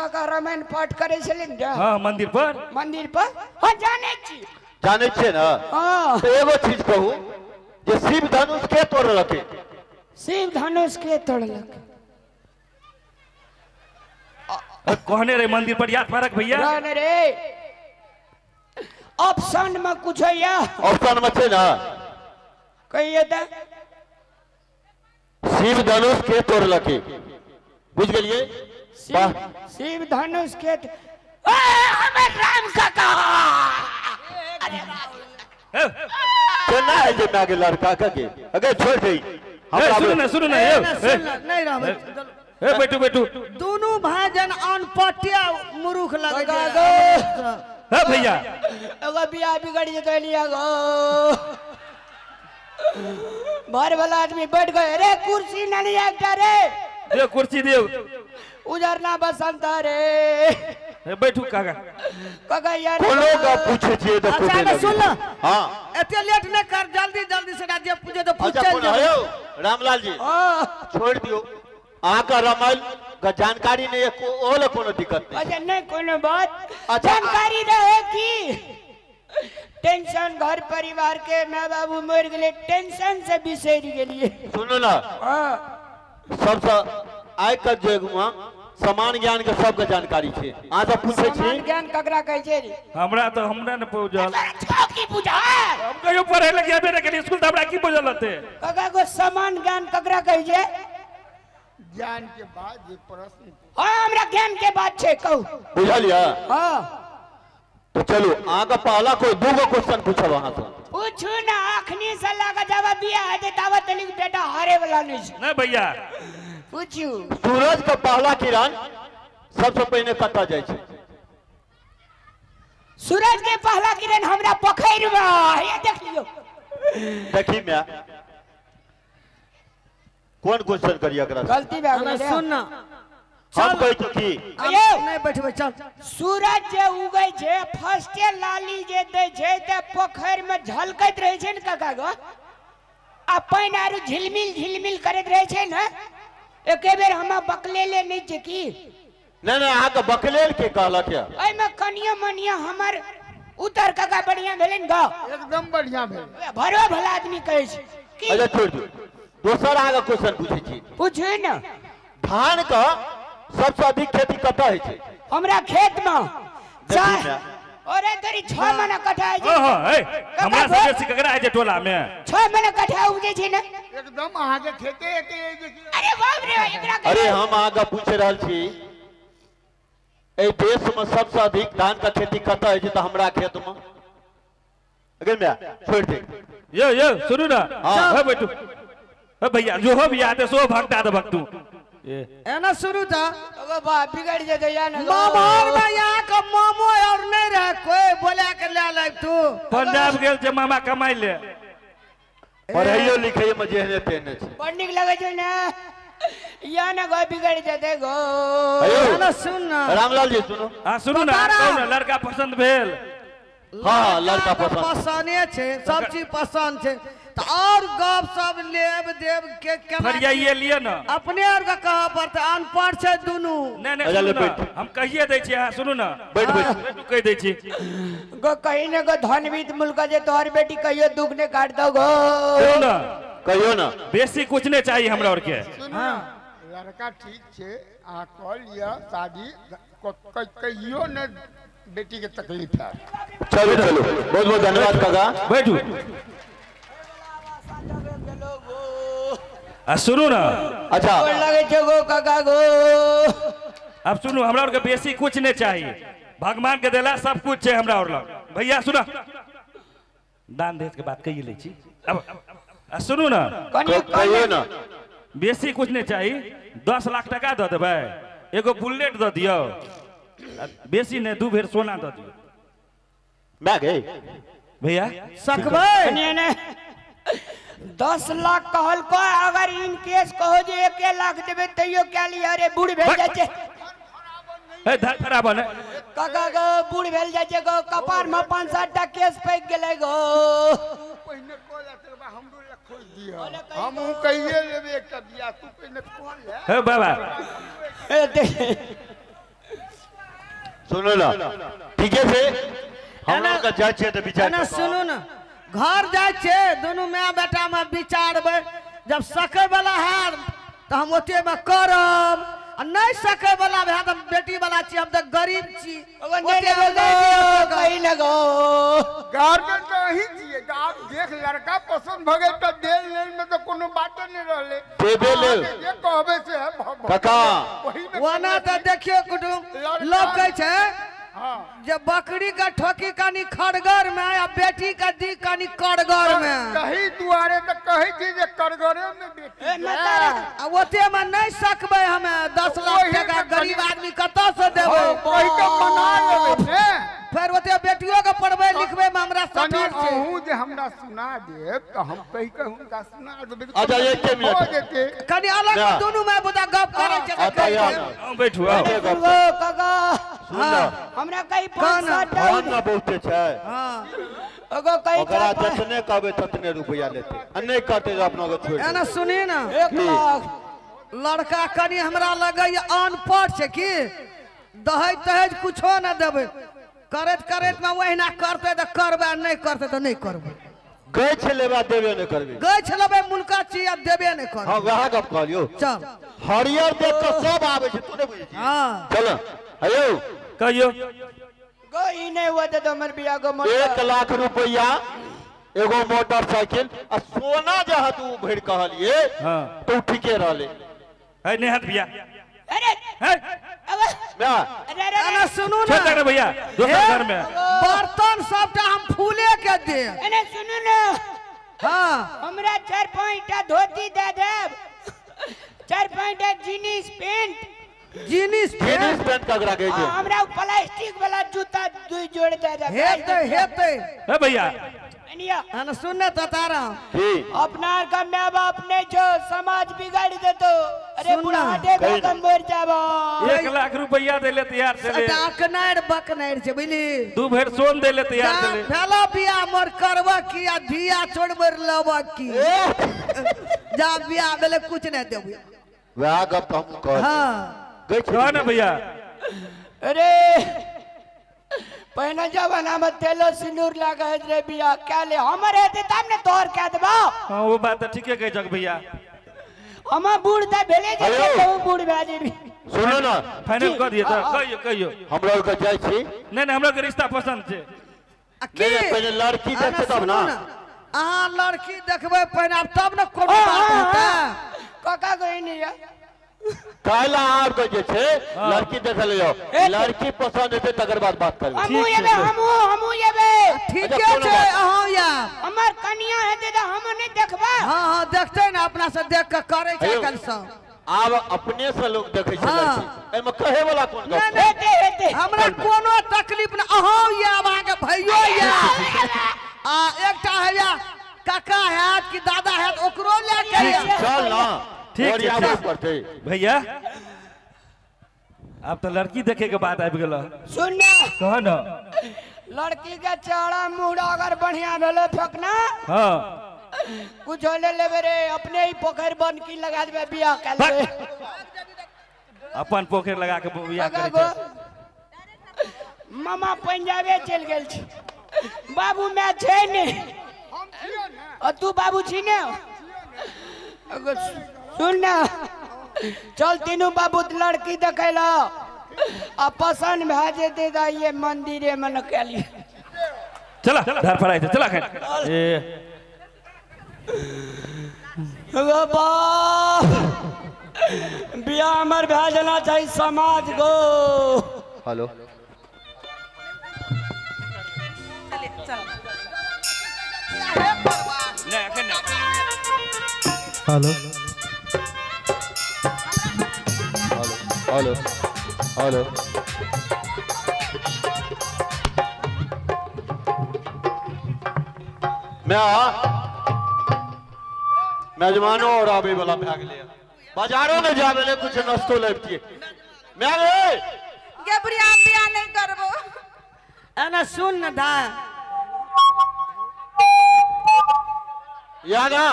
काका रामायण पाठ करे छलिन रे हां मंदिर पर हां जाने छे ना हां तो एगो चीज कहू जे शिव धनुष के तोड़लक शिव धनुष के तोड़लक कहने रे मंदिर पर याद फरक भैया रहने रे ऑप्शन में कुछ है या ऑप्शन में छे ना कहिए त शिव धनुष के तोड़लक बुझ गेलिए शिव धनुष के हमें राम काका केना है जे मागे लड़का के अगर छोड़ दे सुनो ना नहीं राम ए बेटू दोनों भाई जन अनपटिया मुरुख लग ए भैया एगो बियाह बिगड़ जते लिया गो बाहर वाला आदमी बैठ गए रे कुर्सी ना नहीं एकटा रे दे कुर्सी दे उजरना बसंत रे बैठू काका यार कोनो का पूछे छिए तो अच्छा सुन ल हां एते लेट न कर जल्दी से जे पूछे तो पूछ चल जाओ रामलाल जी छोड़ दियो आका रामायण का जानकारी नहीं है ओले कोनो दिक्कत नहीं अच्छा नहीं कोनो बात अच्छा, जानकारी रहे की टेंशन घर परिवार के माँ बाबू मर गए टेंशन से बिसर गेलिए सुनो ना सबसे आइ का जगुआ समान ज्ञान के सबके जानकारी छे आ सब पूछे छी समान ज्ञान ककरा कहै छै रे हमरा न पूजल की पूजा हम कहियो पढ़े लगे बेरे के स्कूल त हमरा की पूजल हते काका को समान ज्ञान ककरा कहै छै ज्ञान के बाद जे प्रश्न हां हमरा ज्ञान के बात छै कहू बुझलिया हां तो चलो आगे पहला कोई दूगो क्वेश्चन पूछब वहां से पूछू ना अखनी से लगा जब बियाह है तावत तनिक बेटा हारे वाला नहीं छै नहीं भैया पूछू सूरज का पहला किरण सबसे पहले कता जाय छै सूरज के पहला किरण हमरा पोखर में ये देख लियो देखी मैं कौन क्वेश्चन करिए एकरा गलती भए गेलै सुन ना हम कहि तो की नहीं बैठबे चल सूरज जे उगै छै फर्स्टे लाली जे दै छै त पोखर में झलकैत रहै छै न काका गो आ पानि आरु झिलमिल करैत रहै छै न एके बेर हम बकलेले नहीं छै की नहीं आहा के बकलेल के कहलक है एहि में कनिया मनिया हमर उतर काका बढ़िया भेलन ग एकदम बढ़िया भेल भरो भला आदमी कहै छै की अच्छा छोड़ दो दोसर आगे क्वेश्चन पूछे छी पूछू न धान का सबसे अधिक खेती कतऽ है छै हमरा खेत में देखी ना अरे तेरी 6 महीना कटा है हां हमरा से बेसी ककरा है जे टोला में 6 महीना कटा उगे छै न एकदम अहाँ के खेते एके देखिए अरे बाप रे एकरा अरे हम आगे पूछ रहल छी ए देश में सबसे अधिक धान का खेती कतऽ है छै त हमरा खेत में अगर मैं छोड़ दे यो सुनो ना हाँ। ए बैठू ए भैया जो हो भी आते सो भक्ता दे भक्तू एना शुरू था अगो बा बिगड़ जते या न मामार में यहाँ का मामो और नहीं रहा कोई बोला के ले ले तू पंजाब गेल छै मामा कमाई ले पढ़ाइयो लिखाइयो में जेहने तेहने छै बड़ निक लगे छै न या न गो बिगड़ जते गो एना सुन ना रामलाल जी सुनो हां सुनू ना बतारा। कहू ना लड़का पसंद भेल हाँ लड़का के पसंद पसंदे छे सब चीज पसंद छे तो और गप सब लेब देव के केना फरियाइए लिए ना अपने और का कहा पड़ता अनपढ़ छे दुनू नहीं अच्छा, सुनू ना बैठ। हम कहिए दै छी हां सुनू ना बैठ बैठू कह दै छी गो कहीं न गो धनवीत मुल्क जे तोहर बेटी कहियो दुख ने काट दो गो सुनू ना कहियो ना बेसी कुछ नहीं चाहिए हमरा और के हाँ लड़का ठीक छे अहाँ कह लिया शादी कहियो न बेटी के तकलीफ है चलो बहुत बहुत धन्यवाद काका बैठू आ सुनू ना अच्छा गोड़ लगे छै गो काका गो अब सुनू हमरा और के बेसी कुछ नहीं चाहिए भगवान के देला सब कुछ है हमरा और लग भैया सुना दान दहेज के बात कहिए ले छी अब सुनू ना कहियो ना बेसी कुछ नहीं चाहिए 10 लाख टका दे देबै एगो बुलेट दे दियो बेसी नहीं 2 भेर सोना दे दियो मैं गए भैया सकबै 10 लाख कहल को अगर इन केस कहो जे 1 लाख देबे तैयो क्या लिया रे बूढ़ भेल जाय छै ए धर खराब है काका गो बूढ़ भेल जाय छै गो कपार में 5-7 टा केस पैक गेलै गो पहिने कॉल आते हमरो ला खोज दिया हम कहिए लेबे एकटा बिया तू पहिने कॉल ले हे बाबा सुनो ना ठीक है से हम लोग का जाय छे तो विचार एना सुनू ना घर जाय छे दोनों माय बेटा में विचारबै जब सकै वाला है तो हम ओते में करब आ नहीं सकै वाला है तो बेटी वाला छी हम तो गरीब छी कहीं लगो गार्जियन तो ही चाहिए आप देख लड़का पसंद भ गए तो दे ले में तो कोनो बात नहीं रहले दे ले ये कहबे से है काका वही में वना तो देखियो कुटुम लोग कहै छै हां जब बकरी का ठोकी कानी खड़गर में या बेटी का दी कानी कड़गर में कहीं दुआरे तो कहीं चीज करगरे में बेटी आ ओते में नहीं सकबै हमें 10 लाख टका गरीब आदमी कतौ से देबै वही तो मना लेबे ने फिर ओते बेटियों के पढ़बै लिखबै में हमरा तनी सफर छै अहू जे हमरा सुना देब तो हम कहीं के हुनका सुना देबे अच्छा, एक के मिनट। हो जेते कनी अलग ना। दोनों में बुदा गप करे छै आता कहै यार छै। आओ बैठू आओ सुनो काका सुन हमरा कहीं कौन? 5-7 धान ना बहुते छै हां अगो कहीं ओकरा जतने कहबे ततने रुपया लेते आ नहीं करते तो अपना को छोड़ दे। एना सुनी ना 1 लाख लड़का कनी हमरा लगे अनपढ़ छै की दहेज तहेज कुछो ना देबै करैत करैत में वहिना करते तो करबै नहीं करते तो नहीं करबै गए छे लेबा देबे नहीं करबे गए छलबै मुल्का छी आ देबे नहीं करबै हां वहा गप कहलियो चल हरियर देख के सब आवे छै तू नहीं बुझी छी हां चल अयो कहियो गो ई नहीं हुआ तो हमर बिया गो 1 लाख रुपया एगो मोटरसाइकिल आ सोना जहाँ तू भर कहलिए हाँ तो ठीके रहले है नहीं हाथ भैया अरे है अबे मैं अरे अरे एना सुनू ना छोड़ दे भैया दूसरा घर में बर्तन सबटा हम फूले के दे अरे सुनो ना हां हमरा 4-5 धोती दे देब 4-5 जीन्स पैंट जीनिस जीन्स पैंट कगरा गई छै हमरा प्लास्टिक वाला जूता 2 जोड़ दे देब हेते हेते है भैया अनिया एना सुनने तो तारा की अपना का माँ बाप नहीं जो समाज बिगाड़ दे तो अरे सुन बुढ़ा ना, हटे कहीं कम मर जाबो 1 लाख रुपया दे ले तैयार से ले डाकनार बकनार छै बुझली दू भर सोन दे ले तैयार से ले भेला बिया मोर करबा की आ धिया छोड़बर लबा की जा बिया भेले कुछ नहीं देबे वह गप तो हम कह हां गई कहो ना भैया अरे पहले जमाना में तेलो सिंदूर लगा है रे बिया क्या ले हमर हेते तब ने तोर कह देबो हाँ वो बात तो ठीक है कह जग भैया हम बूढ़ ता भेले जे हेलो। तो बूढ़ भेजे भी सुनो ना फाइनल कर दिए तो कहियो कहियो हम लोग के जाय छी नहीं नहीं हम लोग के रिश्ता पसंद छे आ की नहीं पहले लड़की अरे देखते तब सुनू ना अहाँ लड़की देखबै पहिने आब तब ने कोनो बात हेतै काका कोई नहीं है काला आर को जे छे लड़की देख ले जाओ लड़की पसंद हेते तकर बाद बात करबे हमू येबे हमू येबे ठीके अच्छा, कोनो छै बात। अहाँ या हमर कनिया हेते तो हम नहीं देखबा हां हां देखते ने अपना से देख के करे छै हेलो। कल सब आब अपने से लोग देखे छै हाँ। लड़की एमे कहे वाला कोन नहीं, गप नहीं। हेते हेते हमरा कोनो तकलीफ न अहाँ या आबा के भइयो या आ एकटा हैया काका हैत कि दादा हैत ओकरो ले के या। चल ना ठीक और छै, यहाँ ठीक। बस पड़ते भैया अब तो लड़की देखे के बात आबि गेल सुन ना कहो ना लड़की के चौड़ा मुंह अगर बढ़िया भेलो फेंकना हाँ कुछ ले लेबे रे अपने ही पोखर बन की लगा देबे बियाह कर लेबे अपन पोखर लगा के बियाह काका करे गो मामा पंजाबे चल गेल छी बाबू मैं छै ने हम छियो ना और तू बाबू छी ने अगो सुन ना चल तीनों बाबू लड़की देखेला आ पसंद भे जेते तो ये मंदिरे में न केली चला घर पर आए थे चला खैर ए अगो बाप बियाह हमर भे जाना चाहिए समाज गो हेलो नहीं अखन नहीं हेलो हेलो हेलो मेजमानो और आबे वाला भाग लिया बाजारों में जावे ले कुछ नाश्तो लेती मैं रे गे बुढ़िया हम बियाह नहीं करबो एना सुन न दा या ना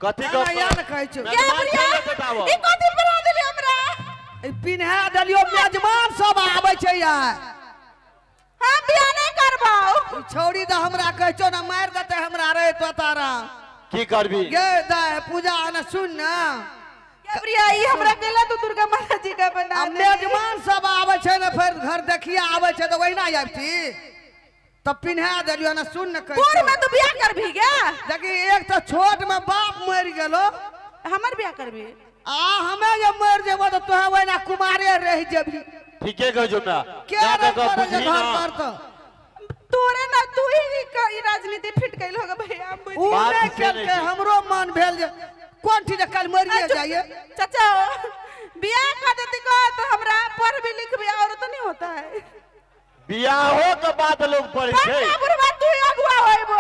कथी एना गप याद कहै छै गे बुढ़िया ई कथि बना देली हमरा पिन्हा देलियो मेजमान सब आबै छै यार हम बियाह नहीं करबो ई छौड़ी द हमरा कहै छौ ना मार देते हमरा रे तो तारा की करबी गे दाय पूजा न सुन ना गेबरिया ई हमरा केला तू दुर्गा माता जी का बना दे मेजमान सब आबै छै ना फिर घर देखिया आबै छै तो वहिना आबती तब पिन्हा देलियो ना सुन न कहै पूर में तू बियाह करबी क्या देखी एक तो छोट में बाप मर गेलो हमर बियाह करबी आ हमें जे मर जेबो तो तोहे वहिना कुमारे रह जेबी ठीके कह जो ना क्या क्या रे तक तोरे बुझी जे घर ना तोरे ना तू ही ई राजनीति फिट कैल होगा भैया हम बुझी उ बात नहीं से नहीं केलकै छी। हमरो मन भेल जे कोन ठीक कल मरिए जाइए चाचा बियाह कर देती को तो हमरा पढ़ भी लिख भी और तो नहीं होता है बियाहो के बाद लोग पढ़े छै बच्चा बुढ़वा तू ही अगुआ होइबो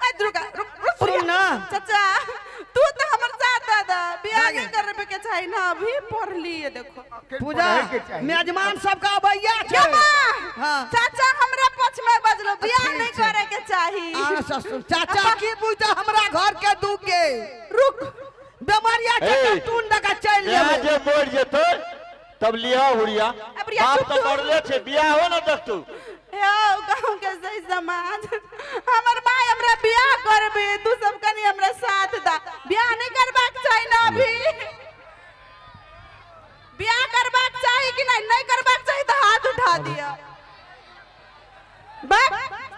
ए दुर्गा रुक रुक सुन ना चाचा तू तो हमर साथ दादा बियाह नहीं करबे के चाहिए ना अभी पढ़ लिए देखो पूजा मेजमान सब का भैया छै जमा हां चाचा हमरा पछ में बजलो बियाह नहीं करे के चाहिए आ ससुर चाचा की बुझता हमरा घर के दुगे रुक बेमारिया के ए, टून दका चल यहाँ जेबे जे मर जेतै तब लिया हुरिया अबरिया बाप चुप तो चुप। मरले छै बियाहो ना देख तू यो गांव के सही समाज हमर माय हमरा बियाह करबे तू सब कनी हमरा साथ दा बियाह नहीं करबाक चाहिए ना अभी बियाह करबाक चाहिए कि नहीं करबाक चाहिए तो हाथ उठा दिया बस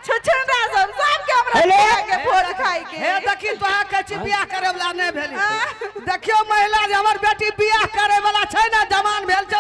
छछन राजन सब के हमरा हेलो। बियाह के भोज खाई के हे देखी तोहा कहै छी बियाह करे वाला नहीं भेली देखियो महिला जे हमर बेटी बियाह करे वाला छै ना जवान भेल छै